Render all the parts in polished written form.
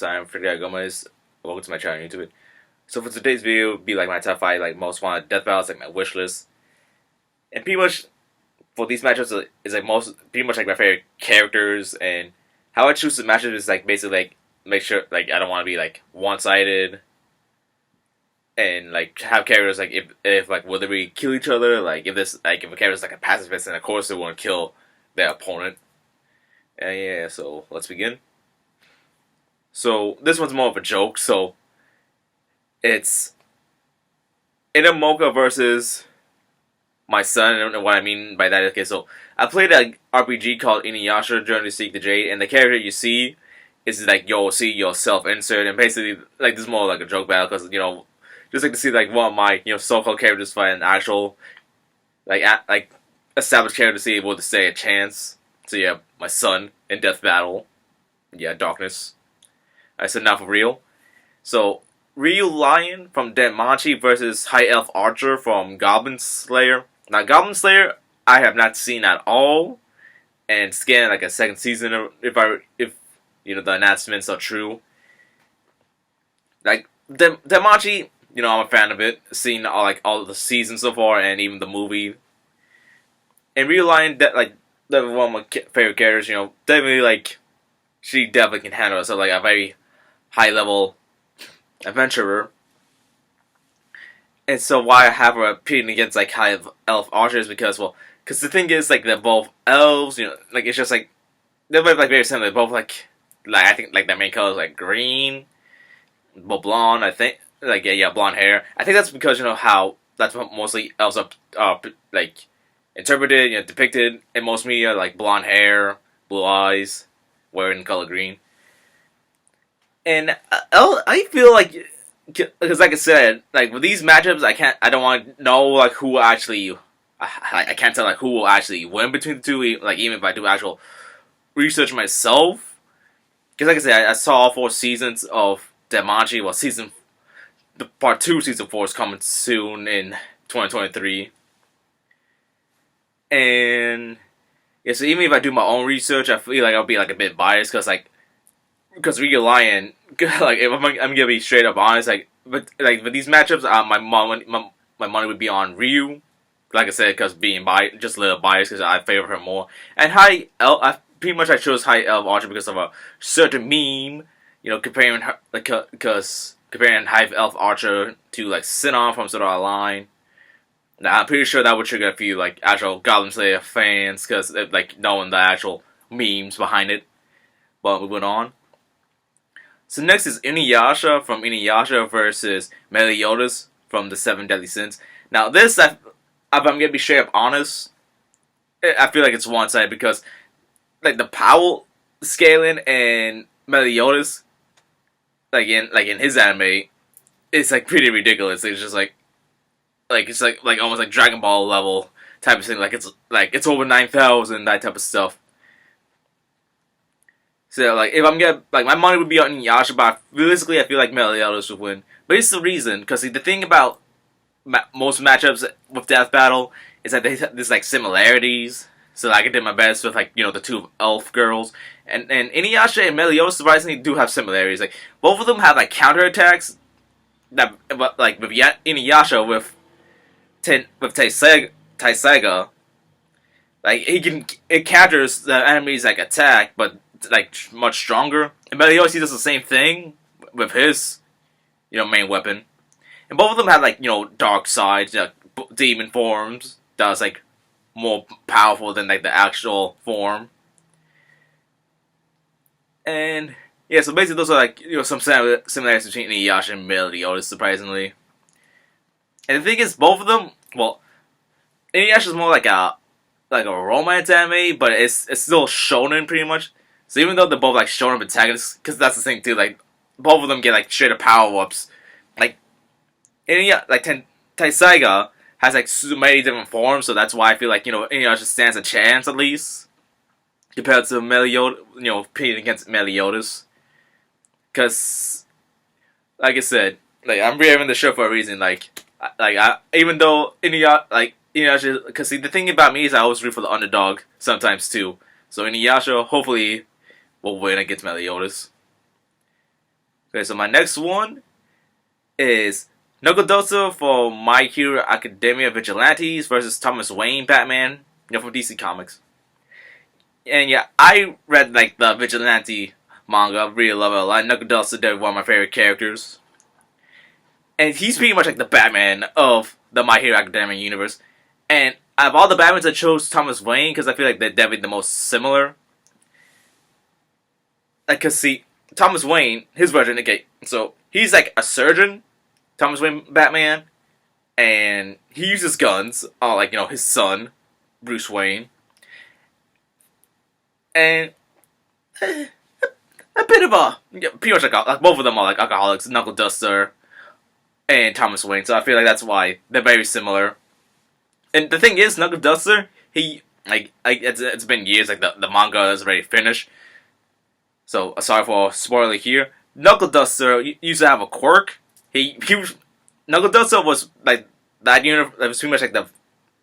I'm Frederick Gomez. Welcome to my channel on YouTube. So for today's video, it'll be like my top 5 like most wanted death battles, like my wish list. And pretty much for these matchups is like pretty much like my favorite characters, and how I choose the matchups is like basically like make sure like I don't want to be like one sided, and like have characters like if like will they kill each other, like if a character is like a pacifist, then of course they want to kill their opponent. And yeah, so let's begin. So this one's more of a joke. So it's Moka versus my son. I don't know what I mean by that. Okay, so I played an RPG called InuYasha, Journey to Seek the Jade, and the character you see is like you'll see yourself insert, and basically like this is more like a joke battle because just like to see like one of my so-called characters fight an actual like established character to see able to say a chance. So yeah, my son in death battle. Yeah, darkness. I said now for real. So Ryuu Lion from Danmachi versus High Elf Archer from Goblin Slayer. Now Goblin Slayer I have not seen at all, and it's getting like a second season if the announcements are true. Like Danmachi, I'm a fan of it. Seen all the seasons so far and even the movie. And Ryuu Lion, one of my favorite characters. Definitely she definitely can handle it. So like a very high level adventurer. And so why I have her competing against like high elf archers because the thing is like they're both elves, it's just like they're both like very similar. They're both like I think like their main color is like green, but blonde. I think blonde hair. I think that's because how that's what mostly elves are like interpreted, depicted in most media, like blonde hair, blue eyes, wearing color green. And I feel like, because like I said, like with these matchups, I don't want to know like who actually, I can't tell like who will actually win between the two. Like even if I do actual research myself, because like I said, I saw all 4 seasons of Danmachi. Well, the part 2 season 4 is coming soon in 2023, and yeah. So even if I do my own research, I feel like I'll be like a bit biased because Ryuu Lion, like if I'm gonna be straight up honest, but with these matchups, my money would be on Ryuu. Like I said, because being just a little biased because I favor her more. And I chose High Elf Archer because of a certain meme, comparing her comparing High Elf Archer to like Sinon from Sword Art Online. Now I'm pretty sure that would trigger a few like actual Goblin Slayer fans because like knowing the actual memes behind it. But moving on. So next is InuYasha from InuYasha versus Meliodas from the 7 Deadly Sins. Now this, if I'm gonna be straight up honest, I feel like it's one-sided because like the power scaling and Meliodas, in his anime, it's like pretty ridiculous. It's just it's almost like Dragon Ball level type of thing. It's over 9,000, that type of stuff. So, if I'm gonna, my money would be on InuYasha, but realistically, I feel like Meliodas would win. But it's the reason, because the thing about most matchups with Death Battle is that there's, similarities. So, I did my best with, the 2 elf girls. And InuYasha and Meliodas, surprisingly, do have similarities. Both of them have, counterattacks that, with InuYasha, with Taiseiga, it counters the enemy's, attack, but much stronger. And Meliodas does the same thing with his, main weapon. And both of them have dark sides, demon forms that's more powerful than the actual form. And yeah, so basically those are some similarities between InuYasha and Meliodas, surprisingly. And the thing is, both of them, InuYasha is more like a romance anime, but it's still shonen pretty much. So even though they're both shonen protagonists, because that's the thing too, both of them get straight up power ups. Taiseiga has so many different forms, so that's why I feel InuYasha stands a chance at least compared to Meliodas, competing against Meliodas. Because, like I said, I'm reviewing the show for a reason. Even though InuYasha, because the thing about me is I always root for the underdog sometimes too. So InuYasha hopefully will win against Meliodas. Okay, so my next one is Knuckle for My Hero Academia Vigilantes versus Thomas Wayne Batman, from DC Comics. And yeah, I read like the Vigilante manga, really love it a lot. Knuckle is one of my favorite characters. And he's pretty much like the Batman of the My Hero Academia universe. And out of all the Batmans, I chose Thomas Wayne because I feel like they're definitely the most similar. Like, cause see, Thomas Wayne, his version, okay, so he's like a surgeon, Thomas Wayne Batman, and he uses guns, like, his son, Bruce Wayne. And a bit of pretty much like both of them are like alcoholics, Knuckle Duster and Thomas Wayne, so I feel like that's why they're very similar. And the thing is, Knuckle Duster, he, it's been years, like the manga is already finished, so sorry for spoiler here. Knuckle Duster used to have a quirk. Knuckle Duster was like that universe. That was pretty much like the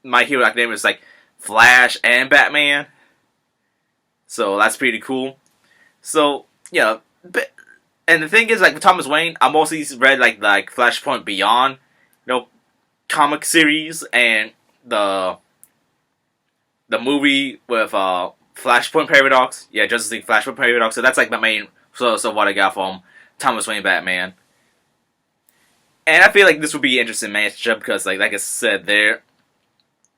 My Hero Academia was like Flash and Batman. So that's pretty cool. So yeah, and the thing is, like with Thomas Wayne, I mostly read like Flashpoint Beyond, comic series and the movie with Flashpoint Paradox. Yeah, Justice League Flashpoint Paradox. So that's like my main source of what I got from Thomas Wayne Batman. And I feel like this would be an interesting matchup because, like I said, there,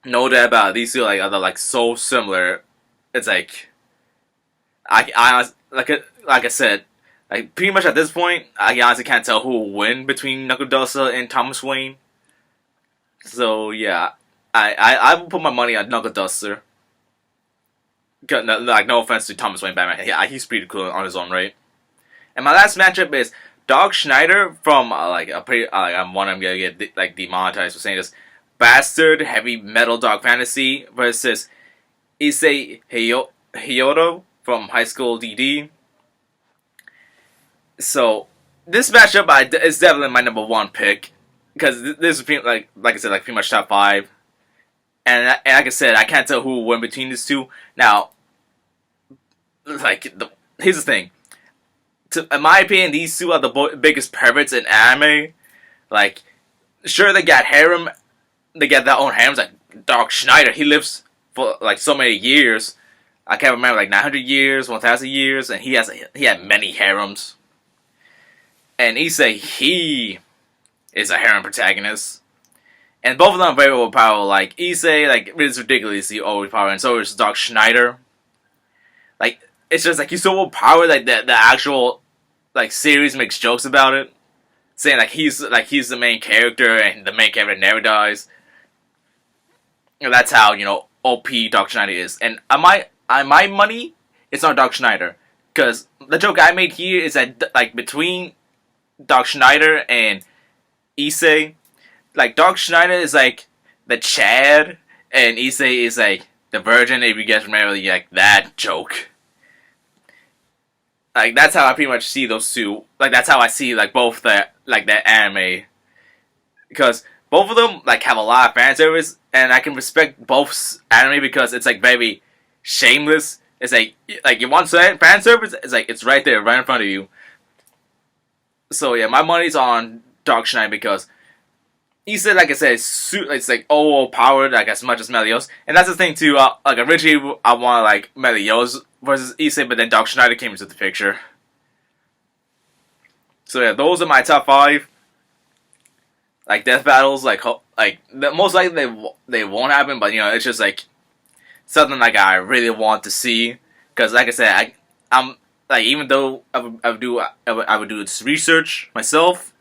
no doubt about it, these two are like so similar. It's like, I said, like pretty much at this point, I honestly can't tell who will win between Knuckle Duster and Thomas Wayne. So yeah, I will put my money on Knuckle Duster. Like, no offense to Thomas Wayne Batman, yeah, he's pretty cool on his own right. And my last matchup is Dog Schneider from I'm gonna get demonetized for saying this. Bastard Heavy Metal Dog Fantasy versus Issei Hyoudou from High School DD. So this matchup is definitely my number one pick because this is like I said, like pretty much top 5. And like I said, I can't tell who will win between these two. Now, here's the thing. In my opinion, these two are the biggest perverts in anime. Like, sure, they got harem. They got their own harems. Like, Dog Schneider, he lives for, like, so many years. I can't remember, like, 900 years, 1,000 years. And he had many harems. And Issei, he is a harem protagonist. And both of them are very overpowered. Like, Issei, like, it's ridiculously overpowered. And so is Dog Schneider. Like, it's just, like, he's so overpowered, like, the actual, like, series makes jokes about it. Saying, like, he's the main character, and the main character never dies. And that's how, OP Dog Schneider is. And on my money, it's not Dog Schneider. Because the joke I made here is that, like, between Dog Schneider and Issei, like, Dog Schneider is, like, the Chad, and Issei is, like, the virgin, if you guys remember, like, that joke. Like, that's how I pretty much see those two. Like, that's how I see, like, both that anime. Because both of them, like, have a lot of fan service, and I can respect both anime because it's, like, very shameless. It's, like you want fan service, it's, like, it's right there, right in front of you. So, yeah, my money's on Dog Schneider because Issei, like I said, it's like overpowered, like as much as Meliodas, and that's the thing too. Like originally, I wanted like Meliodas versus Issei, but then Dog Schneider came into the picture. So yeah, those are my top 5. Like death battles, most likely they won't happen, but it's just like something like I really want to see because, like I said, I'm like even though I would do this research myself.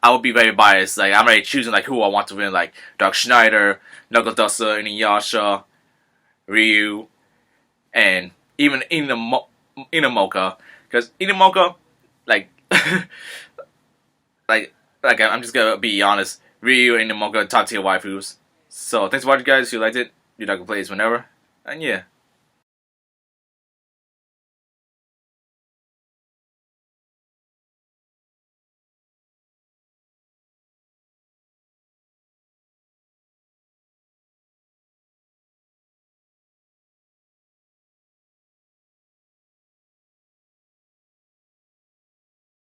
I would be very biased. Like, I'm already choosing, like, who I want to win. Like, Dog Schneider, Knuckle Duster, InuYasha, Ryuu, and even Moka. Because Moka, like, I'm just gonna be honest. Ryuu and Moka top tier waifus. So, thanks for watching, guys. If you liked it, you can play this whenever. And yeah.